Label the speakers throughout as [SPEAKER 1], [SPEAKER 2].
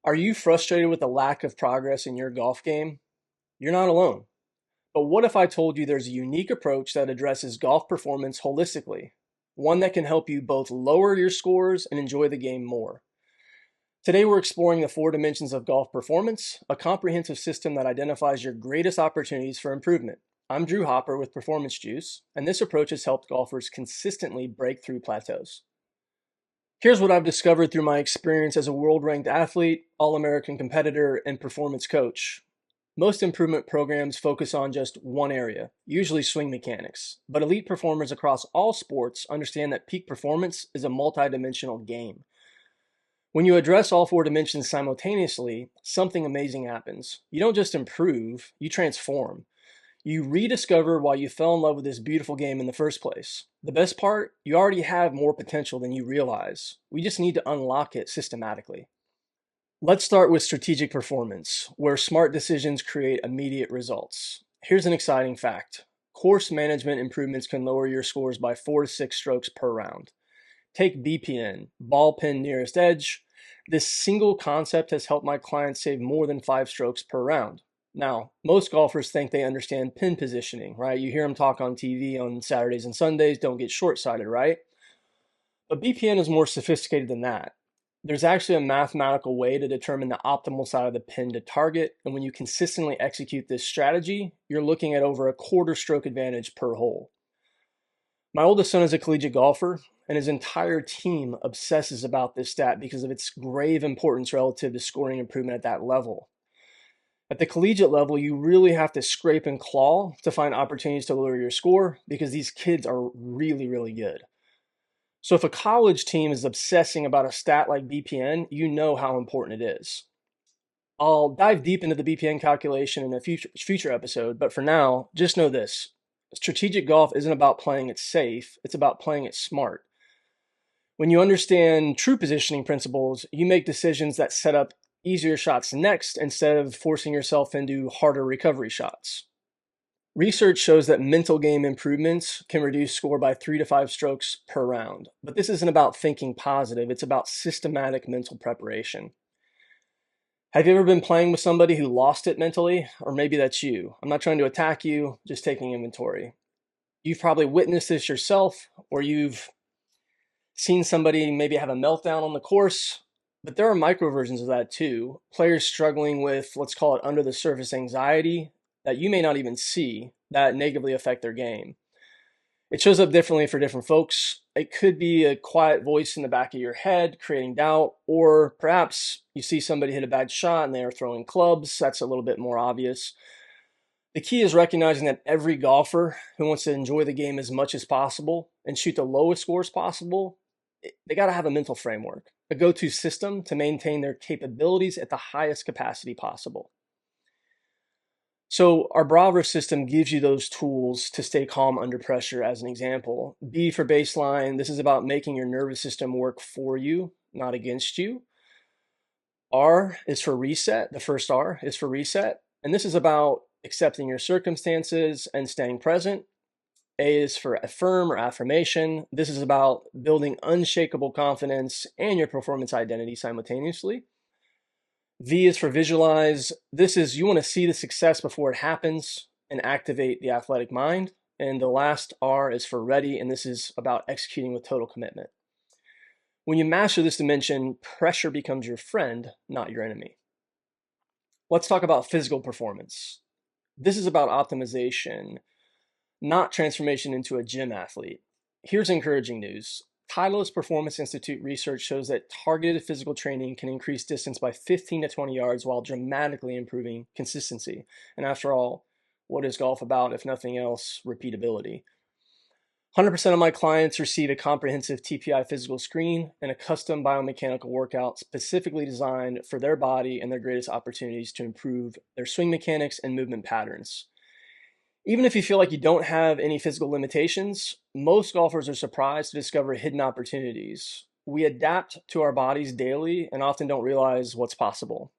[SPEAKER 1] Are you frustrated with the lack of progress in your golf game? You're not alone. But what if I told you there's a unique approach that addresses golf performance holistically? One that can help you both lower your scores and enjoy the game more. Today, we're exploring the four dimensions of golf performance, a comprehensive system that identifies your greatest opportunities for improvement. I'm Drew Hopper with Performance Juice, and this approach has helped golfers consistently break through plateaus. Here's what I've discovered through my experience as a world-ranked athlete, All-American competitor, and performance coach. Most improvement programs focus on just one area, usually swing mechanics, but elite performers across all sports understand that peak performance is a multidimensional game. When you address all four dimensions simultaneously, something amazing happens. You don't just improve, you transform. You rediscover why you fell in love with this beautiful game in the first place. The best part, you already have more potential than you realize. We just need to unlock it systematically. Let's start with strategic performance, where smart decisions create immediate results. Here's an exciting fact. Course management improvements can lower your scores by 4 to 6 strokes per round. Take BPN, ball pin nearest edge. This single concept has helped my clients save more than 5 strokes per round. Now, most golfers think they understand pin positioning, right? You hear them talk on TV on Saturdays and Sundays, don't get short-sighted, right? But BPN is more sophisticated than that. There's actually a mathematical way to determine the optimal side of the pin to target, and when you consistently execute this strategy, you're looking at over a quarter stroke advantage per hole. My oldest son is a collegiate golfer, and his entire team obsesses about this stat because of its grave importance relative to scoring improvement at that level. At the collegiate level, you really have to scrape and claw to find opportunities to lower your score because these kids are really, really good. So if a college team is obsessing about a stat like BPN, you know how important it is. I'll dive deep into the BPN calculation in a future episode, but for now, just know this. Strategic golf isn't about playing it safe, it's about playing it smart. When you understand true positioning principles, you make decisions that set up easier shots next instead of forcing yourself into harder recovery shots. Research shows that mental game improvements can reduce score by 3 to 5 strokes per round. But this isn't about thinking positive, it's about systematic mental preparation. Have you ever been playing with somebody who lost it mentally? Or maybe that's you. I'm not trying to attack you, just taking inventory. You've probably witnessed this yourself, or you've seen somebody maybe have a meltdown on the course. But there are micro versions of that too. Players struggling with, let's call it under the surface anxiety that you may not even see that negatively affect their game. It shows up differently for different folks. It could be a quiet voice in the back of your head creating doubt, or perhaps you see somebody hit a bad shot and they are throwing clubs. That's a little bit more obvious. The key is recognizing that every golfer who wants to enjoy the game as much as possible and shoot the lowest scores possible, they got to have a mental framework, a go-to system to maintain their capabilities at the highest capacity possible. So our BRAVR system gives you those tools to stay calm under pressure as an example. B for baseline, this is about making your nervous system work for you, not against you. R is for reset, the first R is for reset, and this is about accepting your circumstances and staying present. A is for affirm or affirmation. This is about building unshakable confidence and your performance identity simultaneously. V is for visualize. This is you want to see the success before it happens and activate the athletic mind. And the last R is for ready, and this is about executing with total commitment. When you master this dimension, pressure becomes your friend, not your enemy. Let's talk about physical performance. This is about optimization, not transformation into a gym athlete. Here's encouraging news. Titleist Performance Institute research shows that targeted physical training can increase distance by 15 to 20 yards while dramatically improving consistency. And after all, what is golf about if nothing else? Repeatability. 100% of my clients receive a comprehensive TPI physical screen and a custom biomechanical workout specifically designed for their body and their greatest opportunities to improve their swing mechanics and movement patterns. Even if you feel like you don't have any physical limitations, most golfers are surprised to discover hidden opportunities. We adapt to our bodies daily and often don't realize what's possible.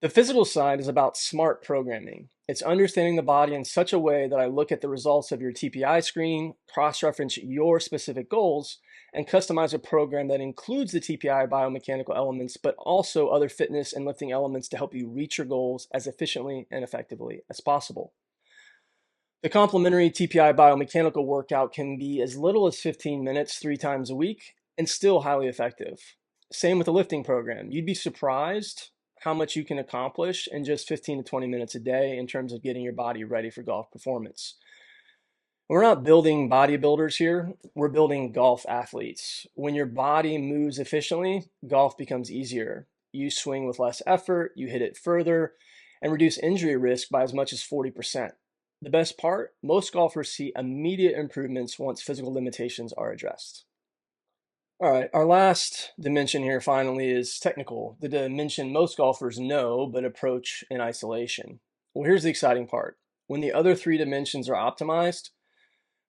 [SPEAKER 1] The physical side is about smart programming. It's understanding the body in such a way that I look at the results of your TPI screen, cross-reference your specific goals, and customize a program that includes the TPI biomechanical elements, but also other fitness and lifting elements to help you reach your goals as efficiently and effectively as possible. The complementary TPI biomechanical workout can be as little as 15 minutes 3 times a week and still highly effective. Same with the lifting program. You'd be surprised how much you can accomplish in just 15 to 20 minutes a day in terms of getting your body ready for golf performance. We're not building bodybuilders here, we're building golf athletes. When your body moves efficiently, golf becomes easier. You swing with less effort, you hit it further, and reduce injury risk by as much as 40%. The best part, most golfers see immediate improvements once physical limitations are addressed. All right, our last dimension here finally is technical, the dimension most golfers know but approach in isolation. Well, here's the exciting part. When the other 3 dimensions are optimized,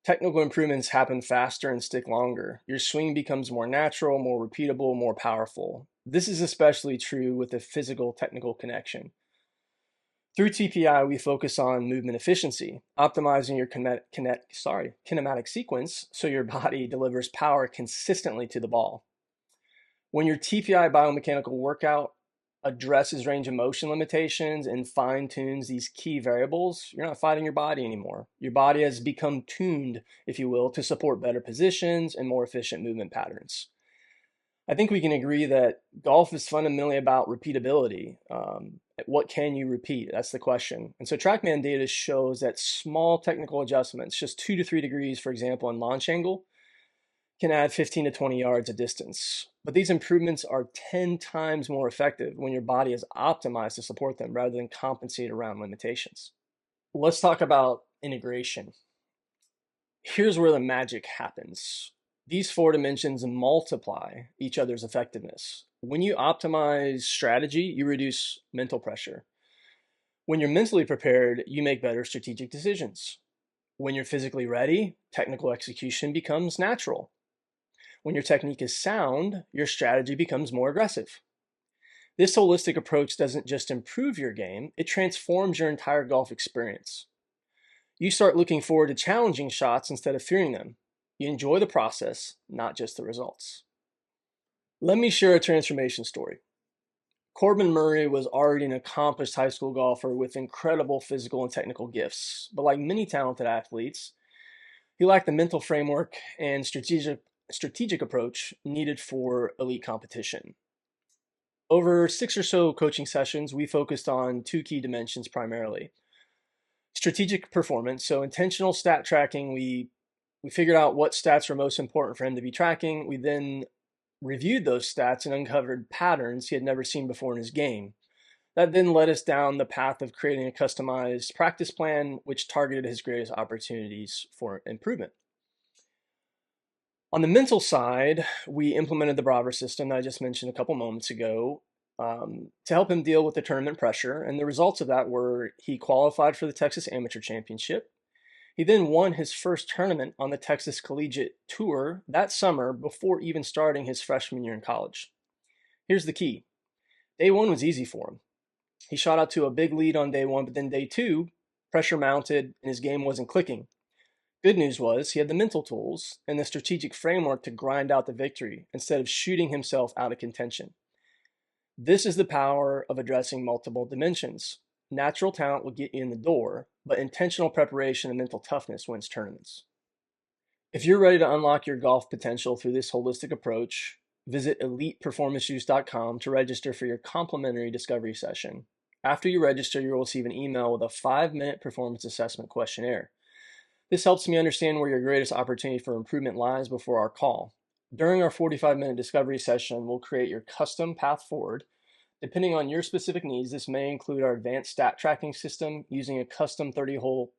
[SPEAKER 1] technical improvements happen faster and stick longer. Your swing becomes more natural, more repeatable, more powerful. This is especially true with the physical technical connection. Through TPI, we focus on movement efficiency, optimizing your kinematic sequence so your body delivers power consistently to the ball. When your TPI biomechanical workout addresses range of motion limitations and fine-tunes these key variables, you're not fighting your body anymore. Your body has become tuned, if you will, to support better positions and more efficient movement patterns. I think we can agree that golf is fundamentally about repeatability. What can you repeat? That's the question. And so TrackMan data shows that small technical adjustments, just 2 to 3 degrees, for example, in launch angle, can add 15 to 20 yards of distance. But these improvements are 10 times more effective when your body is optimized to support them rather than compensate around limitations. Let's talk about integration. Here's where the magic happens. These 4 dimensions multiply each other's effectiveness. When you optimize strategy, you reduce mental pressure. When you're mentally prepared, you make better strategic decisions. When you're physically ready, technical execution becomes natural. When your technique is sound, your strategy becomes more aggressive. This holistic approach doesn't just improve your game, it transforms your entire golf experience. You start looking forward to challenging shots instead of fearing them. You enjoy the process, not just the results. Let me share a transformation story. Corbin Murray was already an accomplished high school golfer with incredible physical and technical gifts, but like many talented athletes, he lacked the mental framework and strategic approach needed for elite competition. Over 6 or so coaching sessions, we focused on 2 key dimensions primarily. Strategic performance, so intentional stat tracking. We figured out what stats were most important for him to be tracking. We then reviewed those stats and uncovered patterns he had never seen before in his game. That then led us down the path of creating a customized practice plan, which targeted his greatest opportunities for improvement. On the mental side, we implemented the BRAVR system that I just mentioned a couple moments ago to help him deal with the tournament pressure. And the results of that were he qualified for the Texas Amateur Championship. He then won his first tournament on the Texas Collegiate Tour that summer before even starting his freshman year in college. Here's the key. Day 1 was easy for him. He shot out to a big lead on day 1, but then day 2, pressure mounted and his game wasn't clicking. Good news was he had the mental tools and the strategic framework to grind out the victory instead of shooting himself out of contention. This is the power of addressing multiple dimensions. Natural talent will get you in the door, but intentional preparation and mental toughness wins tournaments. If you're ready to unlock your golf potential through this holistic approach, visit eliteperformancejuice.com to register for your complimentary discovery session. After you register, you'll receive an email with a 5-minute performance assessment questionnaire. This helps me understand where your greatest opportunity for improvement lies before our call. During our 45-minute discovery session, we'll create your custom path forward. Depending on your specific needs, this may include our advanced stat tracking system using a custom 36-hole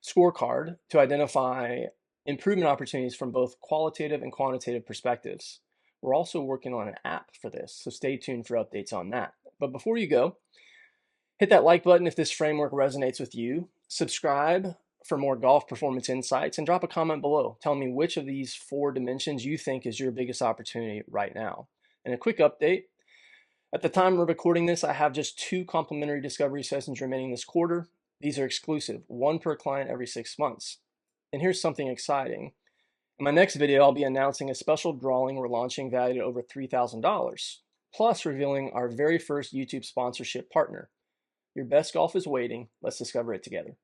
[SPEAKER 1] scorecard to identify improvement opportunities from both qualitative and quantitative perspectives. We're also working on an app for this, so stay tuned for updates on that. But before you go, hit that like button if this framework resonates with you. Subscribe for more golf performance insights and drop a comment below. Tell me which of these 4 dimensions you think is your biggest opportunity right now. And a quick update, At the time of recording this, I have just 2 complimentary discovery sessions remaining this quarter. These are exclusive, 1 per client every 6 months. And here's something exciting. In my next video, I'll be announcing a special drawing we're launching valued at over $3,000, plus revealing our very first YouTube sponsorship partner. Your best golf is waiting. Let's discover it together.